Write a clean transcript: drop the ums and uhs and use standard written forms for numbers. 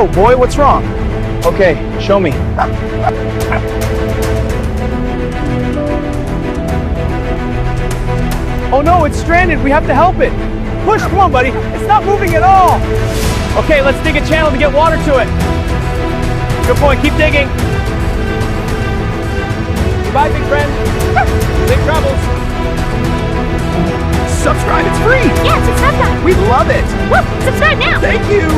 Whoa, boy, what's wrong? Okay, show me. Oh no, it's stranded. We have to help it. Push, come on, buddy. It's not moving at all. Okay, let's dig a channel to get water to it. Good point, keep digging. Goodbye, big friend. Safe travels. Subscribe, it's free. Yeah, subscribe now. We love it. Woo, subscribe now. Thank you.